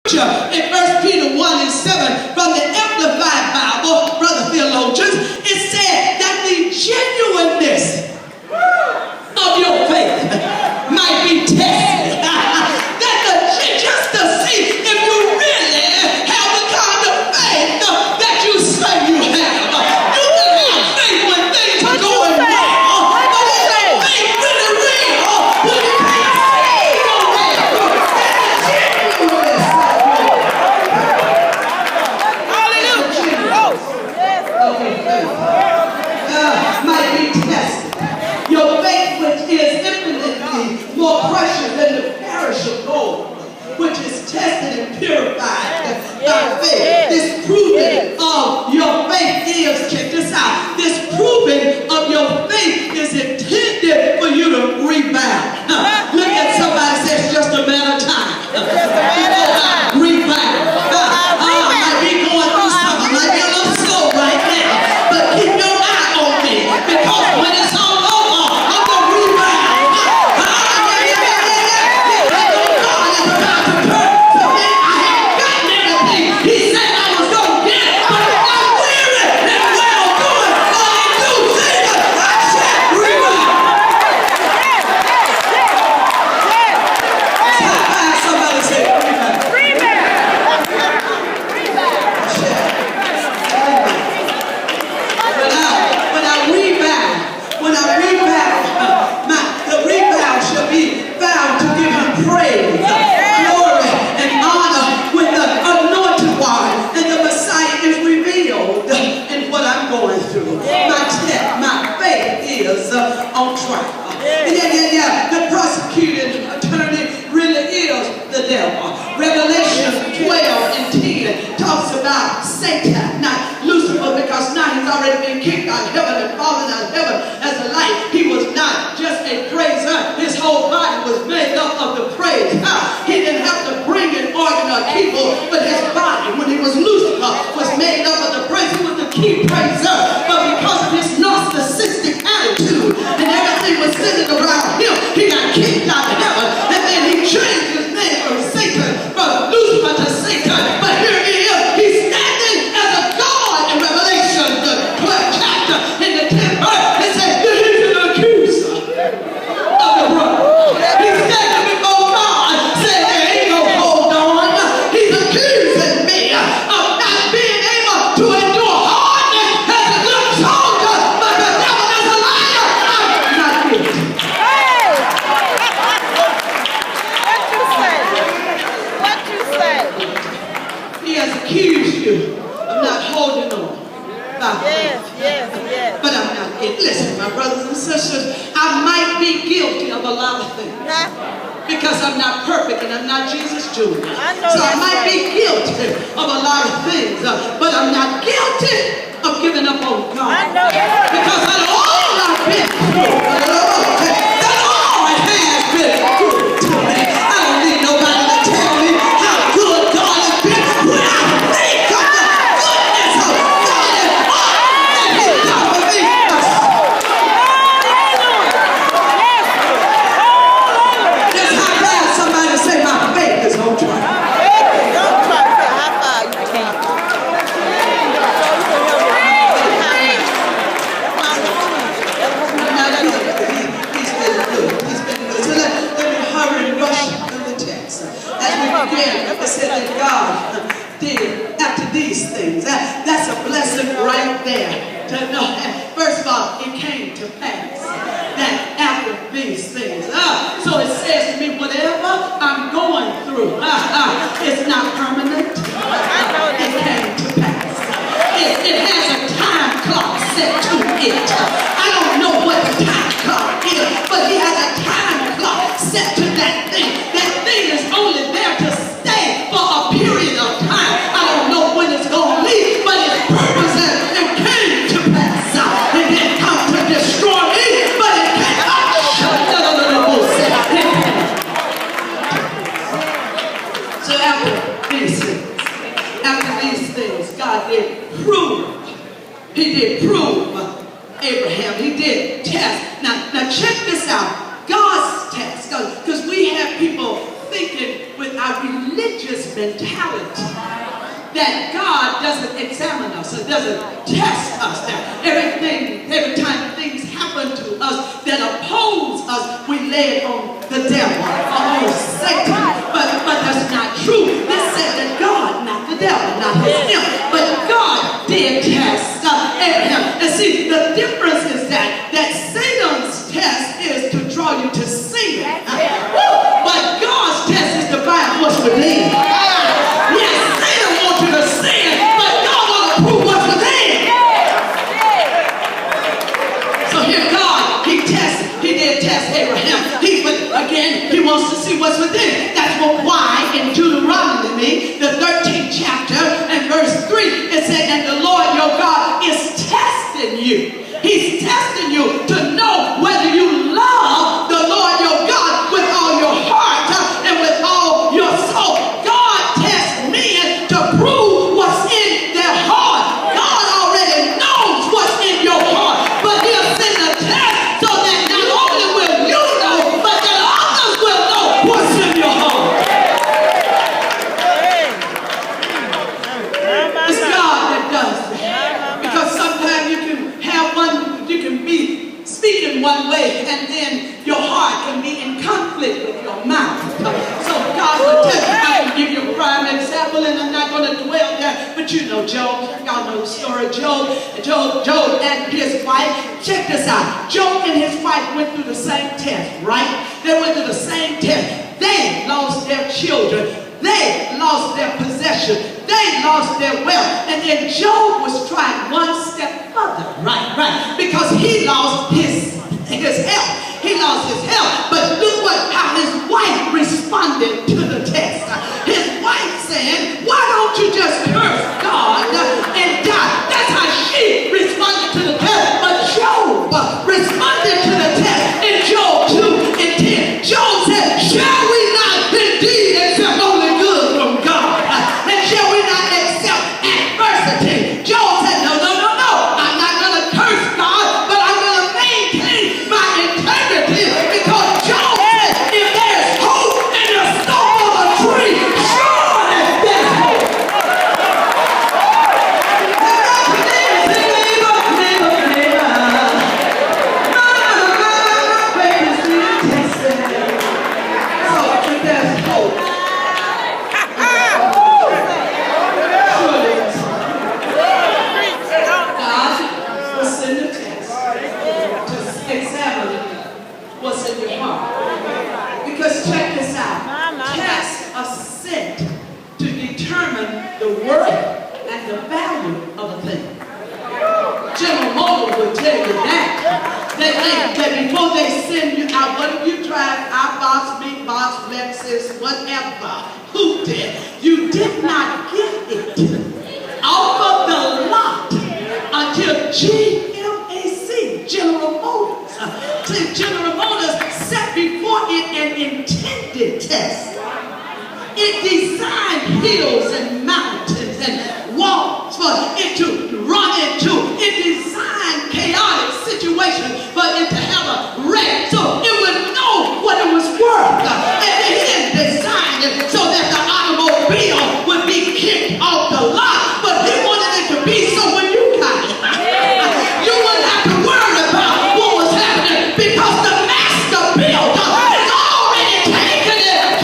In 1 Peter 1:7 from the Amplified Bible, brother theologians, it said that the genuineness of your faith might be tested. Just to see if you really have the kind of faith that you say you have. You can have faith when things are going well, but is that faith really real when you can't see your way through? That's the genuineness. Might be tested. Your faith, which is infinitely more precious than the perishable gold, which is tested and purified by faith. This proving of your faith is, check this out, this proving of your faith is intended for you to rebound. Look at somebody say it's just a matter of time. Rebound. Might be going through something, might be a little slow right now, but keep your eye on me, because when it's all over, I'm going to rebound. God is about to turn something. I haven't gotten everything He said I was going to get, but I'm not weary and well doing. All in due season, I said rebound. Somebody say rebound. When I rebound, the rebound shall be found to give Him praise, glory, and honor when the anointed one and the Messiah is revealed in what I'm going through. My faith is on track. The prosecuting attorney really is the devil. Revelation 12:10 talks about Satan, not Lucifer, because now he's already been kicked out of heaven and fallen out of heaven as a light. He was not just a praiser. His whole body was made up of the praise. He didn't have to bring an organ or keyboard, but his body, when he was Lucifer, was made up of the praise. He was the key praiser. But because of his narcissistic attitude and everything was centered around him, he got kicked out of heaven. And then he changed his name from Satan, from Lucifer to Satan. But here he is. He's standing as a God in Revelation, the 12th chapter, in the 10th verse. It says, he's an accuser of the brother. He's standing before God, saying, there ain't no hold on. He's accusing me of not being able to endure hardness as a good soldier. But the devil is a liar. I'm not guilty. What you say? He has accused you of not holding on. Yes. But I'm not guilty. Listen, my brothers and sisters, I might be guilty of a lot of things because I'm not perfect and I'm not Jesus Jr. So I might be guilty of a lot of things, but I'm not guilty of giving up on God. Because out of all I've been through, that all has been good to me. I don't need nobody to tell me how good God has been when I think of the goodness of God and all that He's done for me. Just how glad somebody say my faith is on track. He's been good. So let me hurry and rush through the text. As we begin, it said that God did after these things. That's a blessing right there. To know. First of all, it came to pass that after these things. So it says to me, whatever I'm going through, it's not permanent. It came to pass. It has a time clock set to it. I don't know what the time clock is, but He has a time clock set to that thing. That thing is only there to stay for a period of time. I don't know when it's going to leave, but its purpose it came to pass. It didn't come to destroy me, but it came. So after these things, God did prove. He did prove Abraham. He did test. Now check this out. God's test. Because we have people thinking with our our religious mentality that God doesn't examine us, or doesn't test us, that every time things happen to us that oppose us, we lay it on the devil or on Satan. But that's not true. This said that God, not the devil, not him, but God did test Abraham. And see, the difference is that Satan's test is to draw you to sin. But God's test is to find what's within. Yes, Satan wants you to sin, but God wants to prove what's within. So here God, he did test Abraham. He wants to see what's within. That's why in Deuteronomy, the 13th chapter and verse 3, it said, and the Lord your God is testing you. He's testing you to know whether you love the Lord your God with all your heart and with all your soul. God tests men to prove what's in their heart. God already knows what's in your heart, but he'll send a test so that not only will you know, but that others will know what's in your heart. It's God that does that. Because sometimes you can be speaking one way and then your heart can be in conflict with your mouth. So God will tell you. I can give you a prime example and I'm not going to dwell there, but you know Job. Y'all know the story of Job. Job and his wife. Check this out. Job and his wife went through the same test, right? They went through the same test. They lost their children. They lost their possession. They lost their wealth. And then Job was trying one step further. Right. Because he lost his health. He lost his health. But look how his wife responded to the test. His wife said, why don't you just curse God and die? That's how she responded to the test. But Job responded to the test in Job 2 and 10. Job said, shall we not indeed accept only good from God? And shall we not accept adversity? Job said, no. I'm not going to curse God, but I'm going to maintain my integrity because Job said, if there's hope in the stump of a tree, surely there's hope. So if there's hope, what's in your heart. Because check this out. Tests are sent to determine the worth and the value of a thing. General Motors will tell you that. That before they send you out, what if you drive iBox, Big-Box, Lexus, whatever, who did? You did not get it off of the lot until GMAC, General Motors. General Motors set before it an intended test. It designed hills and mountains and walls for it to run into. It designed chaotic situations for it to have a wreck so it would know what it was worth. And it didn't design it so that the automobile would be kicked off the lot, but he wanted it to be so when you got it, you wouldn't have to worry about what was happening because the master builder has already taken it.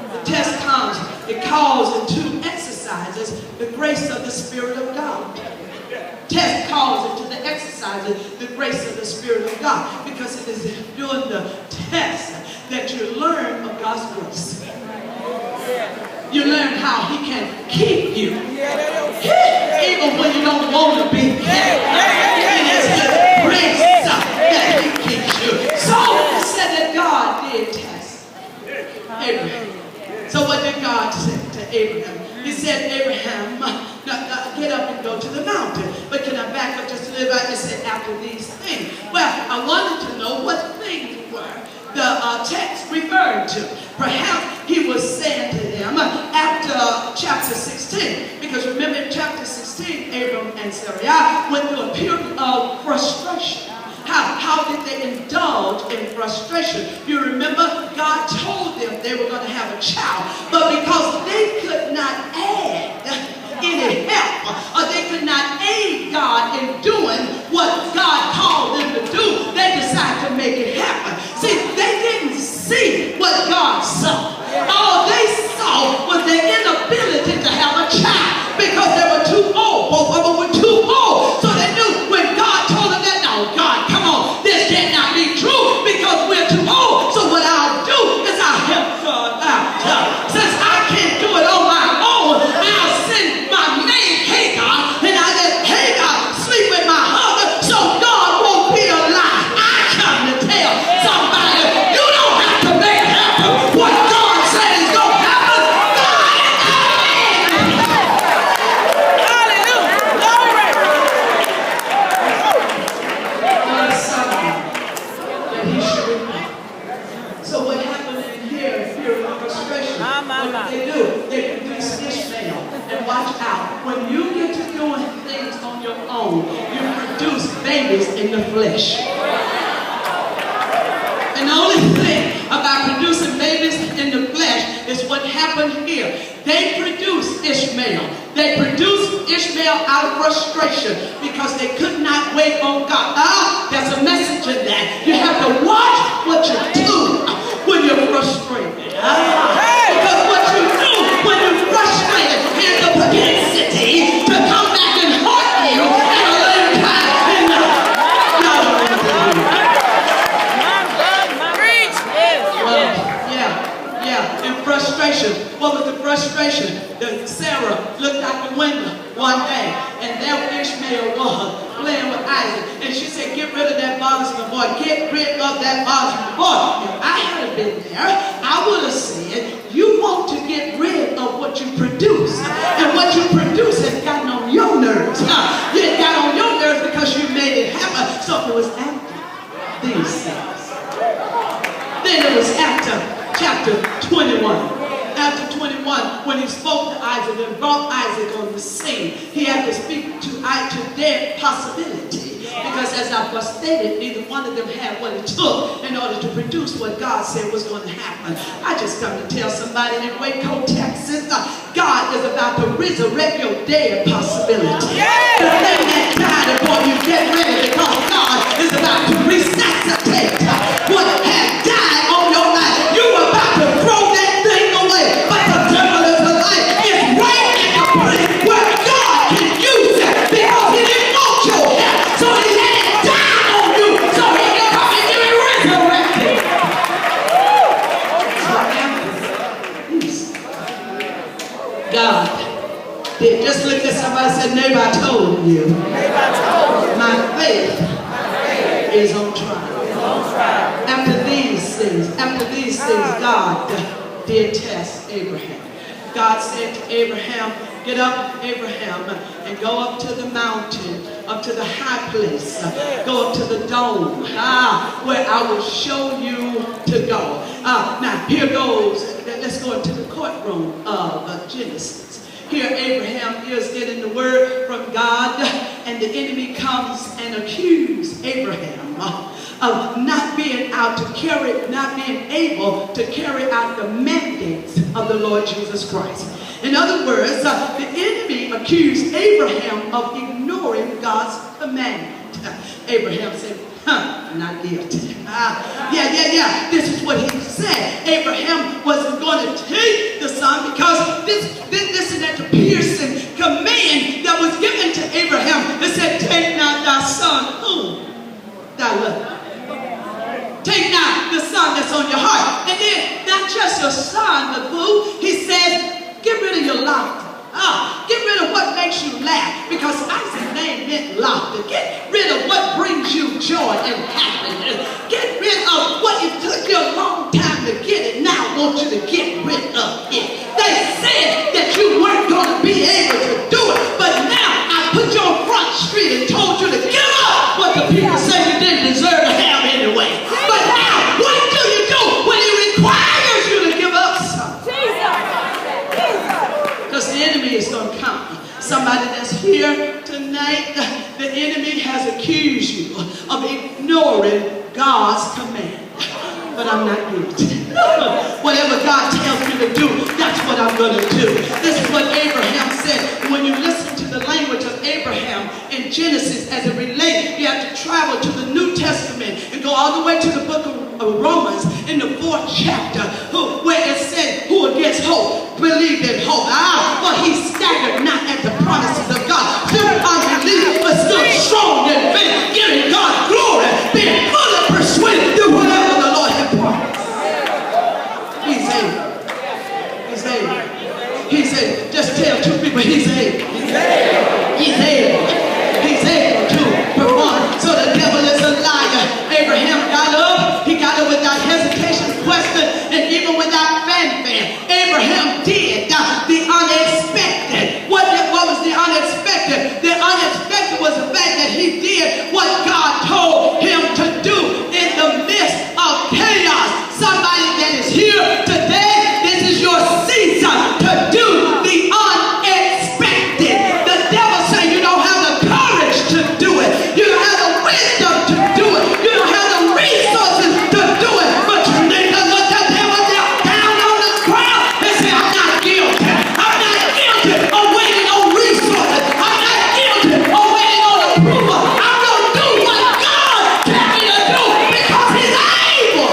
The test comes. It calls into exercises the grace of the Spirit of God. Test calls into the exercises the grace of the Spirit of God, because it is during the test that you learn of God's grace. You learn how He can keep you, even when you don't want to be kept. It is His grace that He keeps you. So it said that God did test Abraham. So what did God say to Abraham? He said, Abraham, get up and go to the mountain. But can I back up just a little bit and say, after these things? Well, I wanted to know what things were the text referred to. Perhaps he was saying to them after chapter 16. Because remember in chapter 16, Abram and Sarai went through a period of frustration. How they indulged in frustration. You remember, God told them they were going to have a child, but because they could not add any help, or they could not aid God in doing what God called them to do, they decided to make it happen. See, they didn't see what God saw. All they saw was their inability to have a child because they were too old. Both of them were too old. So they knew when God told them that, no, God, come on, this cannot be true because we're too old. So what I'll do is I'll help God out. Since I can't do it on my own, I'll send my maid Hagar, and I let Hagar sleep with my husband so God won't be a lie. I come to tell somebody, you don't have to make it happen. What God said is going to happen. Hallelujah. Glory. God saw that he should repent. So what happened in here, fear of frustration, what they do, they produce Ishmael. And watch out, when you get to doing things on your own, you produce babies in the flesh. And the only thing about producing babies in the flesh is what happened here. They produced Ishmael. They produced Ishmael out of frustration because they could not wait on God. There's a message in that. You have to watch what you do when you're frustrated. Because what you do when you're frustrated has the propensity to come back and hurt you at a later time. And y'all don't want to do it. In frustration. What was the frustration? Sarah looked out the window one day, and there Ishmael was playing with Isaac. And she said, get rid of that bothersome boy. Get rid of that bothersome boy. If I had been there, I would have said, you want to get rid of what you produce. And what you produce has gotten on your nerves. It got on your nerves because you made it happen. So it was after these things. Then it was after chapter 21. After 21, when he spoke to Isaac and brought Isaac on the scene, he had to speak to their possibility. Because as I was stated, neither one of them had what it took in order to produce what God said was going to happen. I just come to tell somebody in Waco, Texas, God is about to resurrect your dead possibility. The thing that died before you get ready, because God is about to resuscitate what had died on your life. You were about to throw that thing away, but the devil is alive. It's right at the place where God can use it because he didn't want your help. So he let it die on you so he can come and give it resurrected. God did. Just look at somebody and say, neighbor, I told you. My faith is on trial. After these things, God did test Abraham. God said to Abraham, get up, Abraham, and go up to the mountain, up to the high place, go up to the dome, where I will show you to go. Now, here goes, let's go into the courtroom of Genesis. Here Abraham is getting the word from God, and the enemy comes and accuses Abraham of not being able to carry out the mandates of the Lord Jesus Christ. In other words, the enemy accused Abraham of ignoring God's commandment. Abraham said, not guilty. This is what he said. Abraham wasn't going to take the son because listen at the piercing command that was given to Abraham. It said, take not thy son whom thou lovest. Take not the son that's on your heart. And then, not just your son, but who? He says, get rid of your laughter. Get rid of what makes you laugh. Because Isaac's name meant laughter. Get rid of what brings you joy and happiness. Get rid of what it took you a long time to get it. Now I want you to get rid of it. They said that you weren't going to be able to do it. But now I put you on Front Street and told you to give up what the people say you didn't deserve to have anyway. But now, what do you do when he requires you to give up something? Because the enemy is going to come. Somebody that's here tonight, the enemy has accused you of ignoring God. man, but I'm not guilty. Whatever God tells me to do, that's what I'm going to do. This is what Abraham said. When you listen to the language of Abraham in Genesis as it relates, you have to travel to the New Testament and go all the way to the book of Romans in the 4th chapter, where it said, who against hope believed in hope. For he staggered not at the promises of God through unbelief, but stood strong in faith, giving God glory, being fully persuaded through whatever the Lord had promised. He's able. He's able. He's able. Just tell 2 people, he's able. He's able. He's able. He's able to perform. So the devil is a liar. Abraham got up. He got up without hesitation, question, and even without fanfare. Abraham did the unexpected. What was the unexpected? The unexpected was the fact that he did what God told him to do in the midst of chaos. Somebody that is here today, this is your season to do the unexpected. The devil say you don't have the courage to do it. You don't have the wisdom to do it. You don't have the resources to do it. But you need to look at them down on the ground and say, I'm not guilty. I'm not guilty of waiting on resources. I'm not guilty of waiting on approval. I'm going to do what God tells me to do because he's able.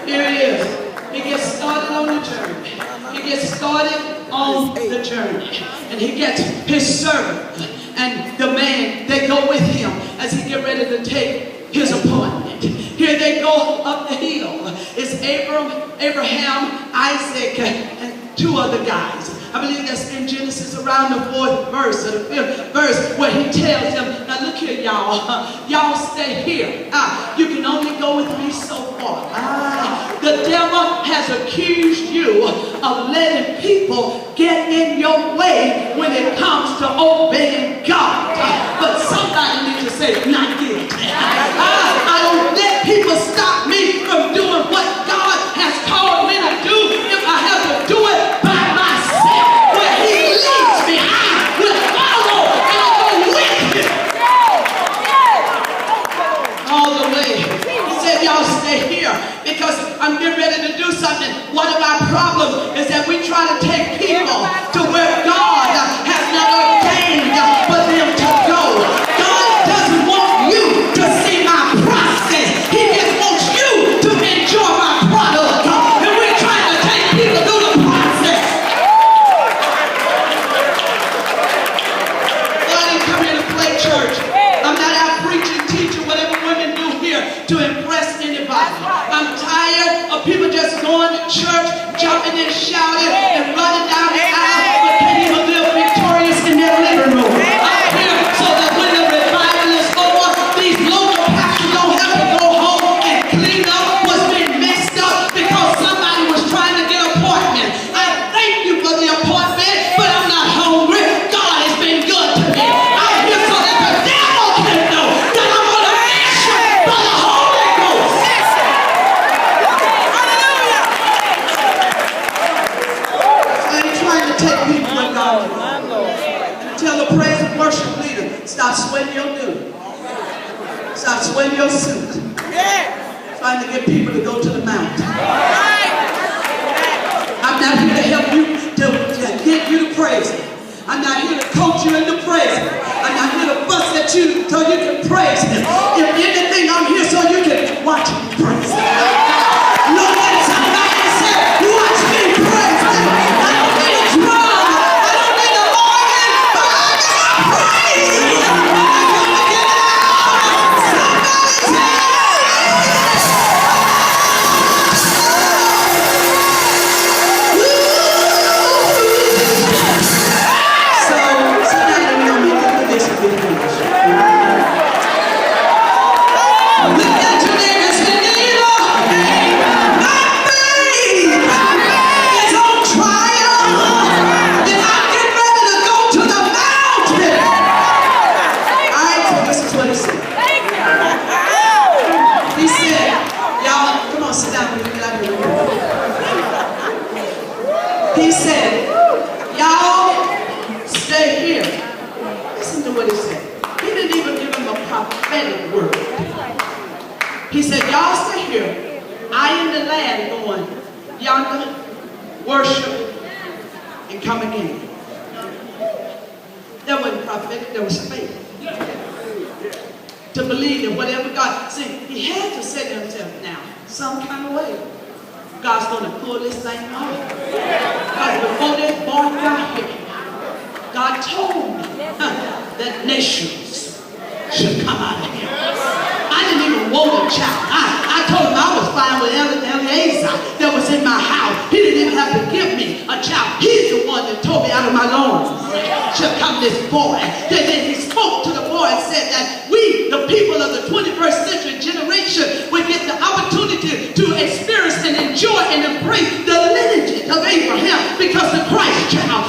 Here he is. He gets started on the journey. He gets started on the journey. And he gets his servant and the man, they go with him as he get ready to take his appointment. Here they go up the hill. It's Abraham, Isaac, and 2 other guys. I believe that's in Genesis around the 4th verse or the 5th verse where he tells them, now look here, y'all. Y'all stay here. You can only go with me so far. The devil has accused you of letting people get in your way when it comes to obeying God. But somebody needs to say, not guilty. I don't let people stop me from doing what God has called me to do if I have to do it by myself. Where he leads me, I will follow and I'll go with him. All the way. He said, y'all stay here because I'm getting ready to do something. One of our problems is that we try to take people to where God has not ordained for them to go. God doesn't want you to see my process. He just wants you to enjoy my product. And we're trying to take people through the process. Well, I didn't come here to play church. I'm not out preaching, teaching, whatever women do here to impress anybody. I'm tired of people just going to church, jumping and shouting and running down the aisle, but can't even live victorious in their living room. I'm here so that when the revival is over, these local pastors don't have to go home and clean up what's been messed up because somebody was trying to get an appointment. I thank you for the appointment, but I'm not hungry. God has been good to me. I'm here so that the devil can know that I'm on a mission by the Holy Ghost. I ain't trying to take people with God. Tell the praise and worship leader, stop sweating your dude. Stop sweating your suit. Trying to get people to go to the mountain. I'm not here to help you to get you to praise him. I'm not here to coach you into praise him. I'm not here to fuss at you so you can praise him. If anything, I'm here so you can watch me praise him. Look at somebody and say, watch me praise him. I don't need a drum. I don't need an organ, but I got praise. I come to get it out. Somebody say, so tonight I'm going to make this big finish. what he said. He didn't even give him a prophetic word. He said, y'all stay here. I and the lad are going yonder, worship, and come again. That wasn't prophetic, that was faith. To believe that whatever God, see, he had to say to himself, now, some kind of way, God's going to pull this thing off. Because before this boy got here, God told me that nations should come out of here. I didn't even want a child. I told him I was fine with Eleazar that was in my house. He didn't even have to give me a child. He's the one that told me out of my loins shall come this boy. Then he spoke to the boy and said that we, the people of the 21st century generation, would get the opportunity to experience and enjoy and embrace the lineage of Abraham because the Christ child